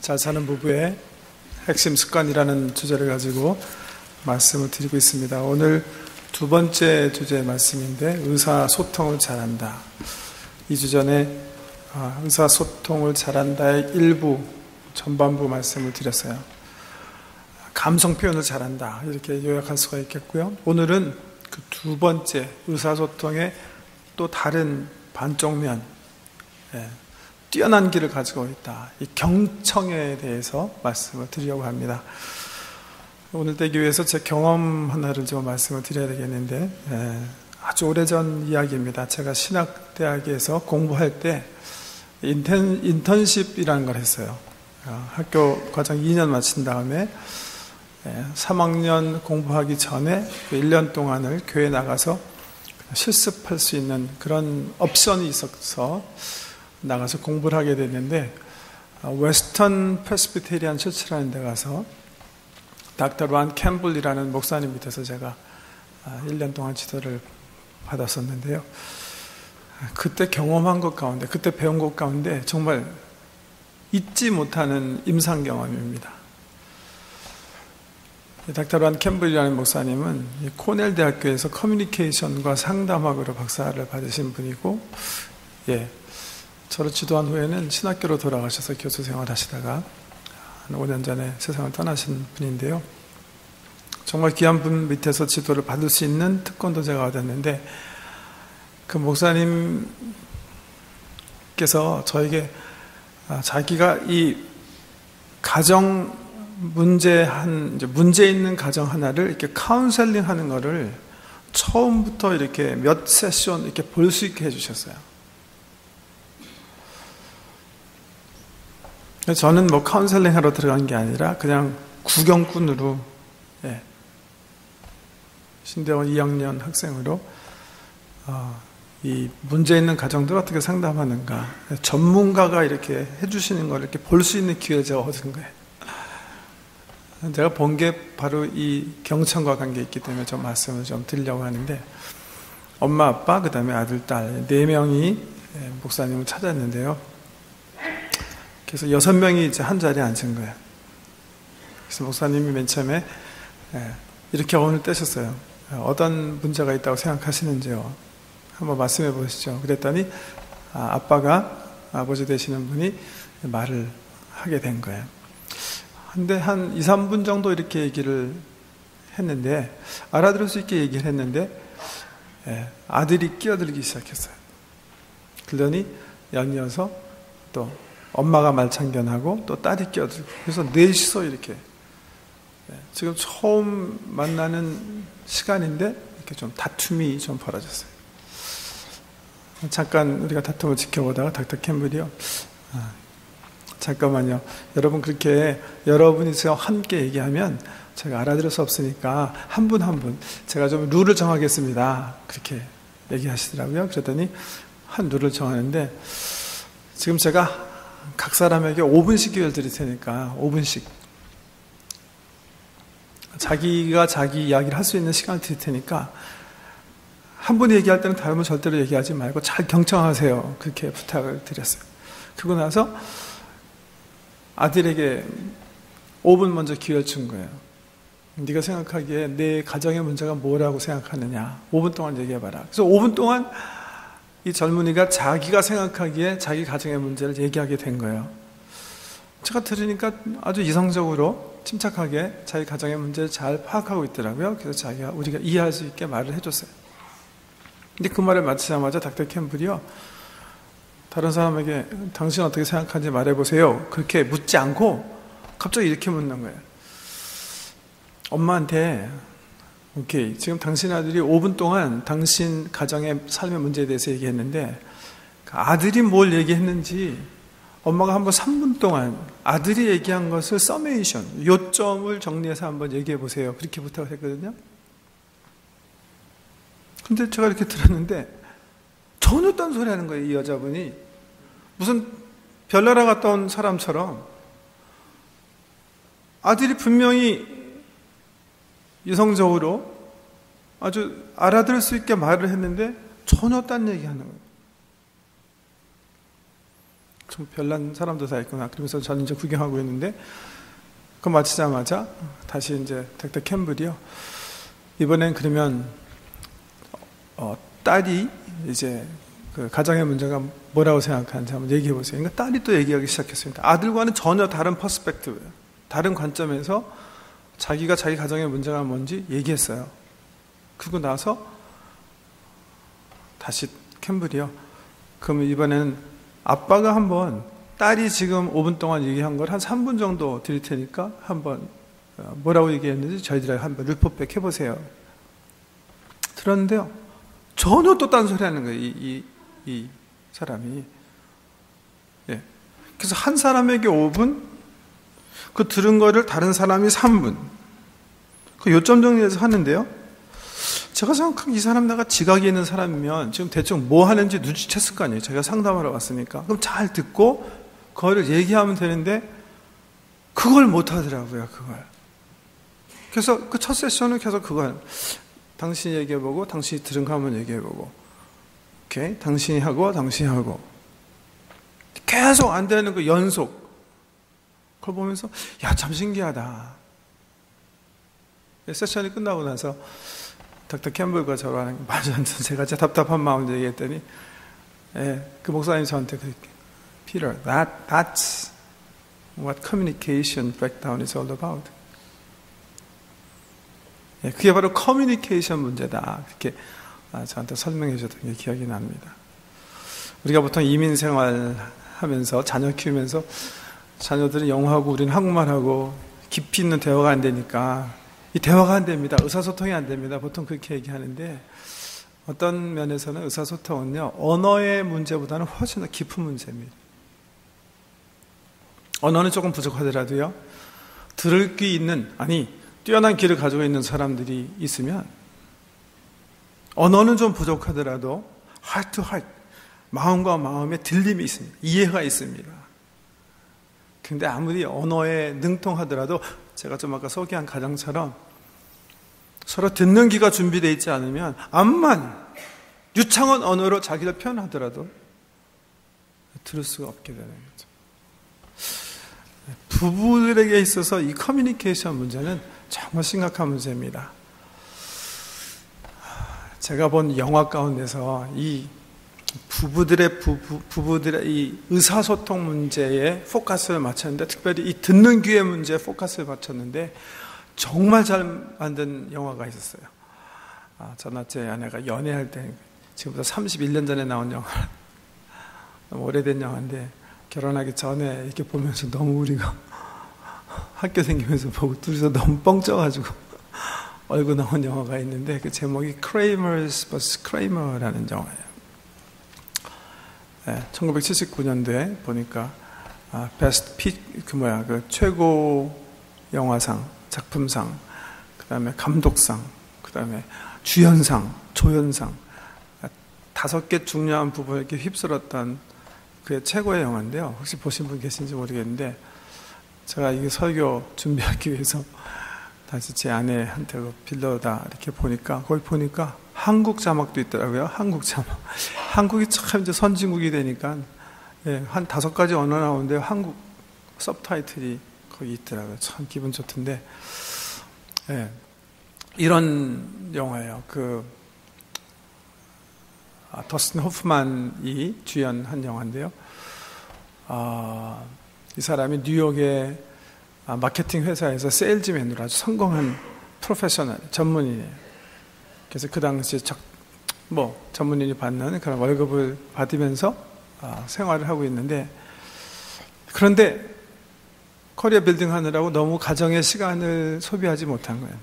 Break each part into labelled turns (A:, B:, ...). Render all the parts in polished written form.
A: 잘 사는 부부의 핵심 습관이라는 주제를 가지고 말씀을 드리고 있습니다. 오늘 두 번째 주제의 말씀인데 의사소통을 잘한다. 2주 전에 의사소통을 잘한다의 일부 전반부 말씀을 드렸어요. 감성 표현을 잘한다 이렇게 요약할 수가 있겠고요. 오늘은 그 두 번째 의사소통의 또 다른 반쪽면, 뛰어난 길을 가지고 있다. 이 경청에 대해서 말씀을 드리려고 합니다. 오늘 되기 위해서 제 경험 하나를 좀 말씀을 드려야 되겠는데, 아주 오래전 이야기입니다. 제가 신학대학에서 공부할 때 인턴십이라는 걸 했어요. 학교 과정 2년 마친 다음에 3학년 공부하기 전에 1년 동안을 교회 나가서 실습할 수 있는 그런 옵션이 있어서 나가서 공부를 하게 됐는데, 웨스턴 프레스비테리안 처치라는 데 가서 닥터 란 캠블이라는 목사님 밑에서 제가 1년 동안 지도를 받았었는데요. 그때 경험한 것 가운데, 그때 배운 것 가운데 정말 잊지 못하는 임상 경험입니다. 닥터 란 캠블이라는 목사님은 코넬 대학교에서 커뮤니케이션과 상담학으로 박사를 받으신 분이고, 저를 지도한 후에는 신학교로 돌아가셔서 교수 생활하시다가 한 5년 전에 세상을 떠나신 분인데요. 정말 귀한 분 밑에서 지도를 받을 수 있는 특권도 제가 얻었는데, 그 목사님께서 저에게 자기가 이 가정 문제 있는 가정 하나를 이렇게 카운셀링 하는 거를 처음부터 이렇게 몇 세션 이렇게 볼 수 있게 해주셨어요. 저는 뭐 카운셀링 하러 들어간 게 아니라 그냥 구경꾼으로, 신대원 2학년 학생으로 이 문제 있는 가정들 어떻게 상담하는가, 전문가가 이렇게 해주시는 걸 이렇게 볼 수 있는 기회를 제가 얻은 거예요. 제가 본 게 바로 이 경청과 관계 있기 때문에 좀 말씀을 좀 드리려고 하는데, 엄마, 아빠, 그 다음에 아들, 딸 4명이 목사님을 찾았는데요. 그래서 6명이 이제 한 자리에 앉은 거예요. 그래서 목사님이 맨 처음에 이렇게 어원을 떼셨어요. 어떤 문제가 있다고 생각하시는지요? 한번 말씀해 보시죠. 그랬더니 아빠가, 아버지 되시는 분이 말을 하게 된 거예요. 근데 한 2, 3분 정도 이렇게 얘기를 했는데, 알아들을 수 있게 얘기를 했는데, 아들이 끼어들기 시작했어요. 그러더니 연이어서 또 엄마가 말참견하고 또 딸이 끼어들고, 그래서 넷이서 이렇게, 지금 처음 만나는 시간인데 이렇게 좀 다툼이 좀 벌어졌어요. 잠깐 우리가 다툼을 지켜보다가 닥터 캠블이요, 잠깐만요, 여러분 그렇게 여러분이서 함께 얘기하면 제가 알아들을 수 없으니까 한 분 한 분 제가 좀 룰을 정하겠습니다, 그렇게 얘기하시더라고요. 그랬더니 한 룰을 정하는데, 지금 제가 각 사람에게 5분씩 기회를 드릴 테니까 5분씩 자기가 자기 이야기를 할 수 있는 시간을 드릴 테니까 한 분이 얘기할 때는 다른 분 절대로 얘기하지 말고 잘 경청하세요, 그렇게 부탁을 드렸어요. 그러고 나서 아들에게 5분 먼저 기회를 준 거예요. 네가 생각하기에 내 가정의 문제가 뭐라고 생각하느냐, 5분 동안 얘기해봐라. 그래서 5분 동안 이 젊은이가 자기가 생각하기에 자기 가정의 문제를 얘기하게 된 거예요. 제가 들으니까 아주 이성적으로 침착하게 자기 가정의 문제를 잘 파악하고 있더라고요. 그래서 우리가 이해할 수 있게 말을 해줬어요. 근데 그 말을 마치자마자 닥터 캠블이요, 다른 사람에게 당신 어떻게 생각하는지 말해보세요, 그렇게 묻지 않고 갑자기 이렇게 묻는 거예요. 엄마한테, 오케이, 지금 당신 아들이 5분 동안 당신 가정의 삶의 문제에 대해서 얘기했는데, 아들이 뭘 얘기했는지 엄마가 한번 3분 동안 아들이 얘기한 것을 서메이션, 요점을 정리해서 한번 얘기해 보세요, 그렇게 부탁을 했거든요. 근데 제가 이렇게 들었는데 전혀 딴 소리 하는 거예요. 이 여자분이 무슨 별나라 갔다 온 사람처럼 아들이 분명히 이성적으로 아주 알아들을 수 있게 말을 했는데 전혀 딴 얘기 하는 거예요. 별난 사람도 다 있구나. 그러면서 저는 이제 구경하고 있는데, 그거 마치자마자 다시 이제 닥터 캠블이요. 이번엔 그러면 딸이 이제 그 가정의 문제가 뭐라고 생각하는지 한번 얘기해 보세요. 그러니까 딸이 또 얘기하기 시작했습니다. 아들과는 전혀 다른 퍼스펙티브예요. 다른 관점에서 자기가 자기 가정의 문제가 뭔지 얘기했어요. 그러고 나서 다시 캠블이요. 그러면 이번에는 아빠가 한번 딸이 지금 5분 동안 얘기한 걸 한 3분 정도 드릴 테니까 한번 뭐라고 얘기했는지 저희들에게 한번 리포백 해보세요. 들었는데요. 전혀 또 딴소리 하는 거예요. 이 사람이. 예. 그래서 한 사람에게 5분, 그 들은 거를 다른 사람이 3분. 그 요점 정리해서 하는데요. 제가 생각하기에 이 사람 내가 지각이 있는 사람이면 지금 대충 뭐 하는지 눈치챘을 거 아니에요. 제가 상담하러 왔으니까. 그럼 잘 듣고 그거를 얘기하면 되는데 그걸 못 하더라고요. 그걸. 그래서 그 첫 세션은 계속 그걸 당신이 얘기해보고 당신이 들은 거 한번 얘기해보고 오케이? 당신이 하고 당신이 하고 계속 안 되는 그 연속. 그걸 보면서 야, 참 신기하다. 세션이 끝나고 나서 닥터 캠블과 저랑 맞아서 제가 제 답답한 마음을 얘기했더니 그 목사님이 저한테 그렇게 Peter, that's what communication breakdown is all about. 그게 바로 커뮤니케이션 문제다. 그렇게 저한테 설명해 주셨던 게 기억이 납니다. 우리가 보통 이민 생활하면서 자녀 키우면서 자녀들은 영어하고 우리는 한국말하고 깊이 있는 대화가 안 되니까 이 대화가 안 됩니다. 의사소통이 안 됩니다. 보통 그렇게 얘기하는데 어떤 면에서는 의사소통은요, 언어의 문제보다는 훨씬 더 깊은 문제입니다. 언어는 조금 부족하더라도요, 들을 귀 있는, 뛰어난 귀를 가지고 있는 사람들이 있으면 언어는 좀 부족하더라도 heart to heart, 마음과 마음의 들림이 있습니다. 이해가 있습니다. 근데 아무리 언어에 능통하더라도 제가 좀 아까 소개한 가정처럼 서로 듣는 귀가 준비되어 있지 않으면 암만 유창한 언어로 자기를 표현하더라도 들을 수가 없게 되는 거죠. 부부들에게 있어서 이 커뮤니케이션 문제는 정말 심각한 문제입니다. 제가 본 영화 가운데서 이 부부들의 이 의사소통 문제에 포커스를 맞췄는데, 특별히 이 듣는 귀의 문제에 포커스를 맞췄는데 정말 잘 만든 영화가 있었어요. 저나 제 아내가 연애할 때, 지금부터 31년 전에 나온 영화, 너무 오래된 영화인데 결혼하기 전에 이렇게 보면서 너무 우리가 학교 생기면서 보고 둘이서 너무 뻥쪄가지고 얼굴 나온 영화가 있는데 그 제목이 Kramers vs. Kramer라는 영화예요. 1979년도에 보니까 최고 영화상, 작품상, 그 다음에 감독상, 그 다음에 주연상, 조연상 5개 중요한 부분을 이렇게 휩쓸었던 그의 최고의 영화인데요. 혹시 보신 분 계신지 모르겠는데 제가 이게 설교 준비하기 위해서 다시 제 아내한테 빌려다 이렇게 보니까, 거기 보니까 한국 자막도 있더라고요. 한국 자막. 한국이 참 이제 선진국이 되니까 한 5가지 언어 나오는데 한국 서브타이틀이 거기 있더라고요. 참 기분 좋던데. 이런 영화예요. 더스틴 호프만이 주연한 영화인데요. 이 사람이 뉴욕의 마케팅 회사에서 세일즈맨으로 아주 성공한 프로페셔널, 전문인이에요. 그래서 그 당시에 전문인이 받는 그런 월급을 받으면서 생활을 하고 있는데, 그런데 커리어 빌딩 하느라고 너무 가정의 시간을 소비하지 못한 거예요.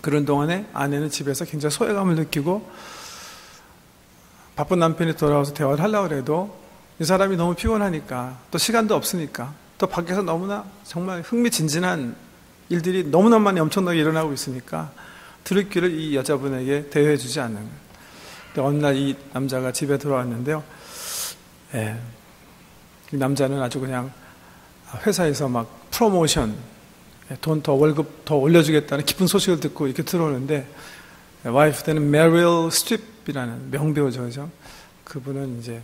A: 그런 동안에 아내는 집에서 굉장히 소외감을 느끼고 바쁜 남편이 돌아와서 대화를 하려고 해도 이 사람이 너무 피곤하니까, 또 시간도 없으니까, 또 밖에서 너무나 정말 흥미진진한 일들이 너무나 많이 엄청나게 일어나고 있으니까 들을 귀를 이 여자분에게 대여해 주지 않는 거예요. 근데 어느 날 이 남자가 집에 들어왔는데요. 이 남자는 아주 그냥 회사에서 막 프로모션, 돈 더 월급 더 올려주겠다는 기쁜 소식을 듣고 이렇게 들어오는데, 와이프 때는 메릴 스트립이라는 명배우죠. 그죠? 그분은 이제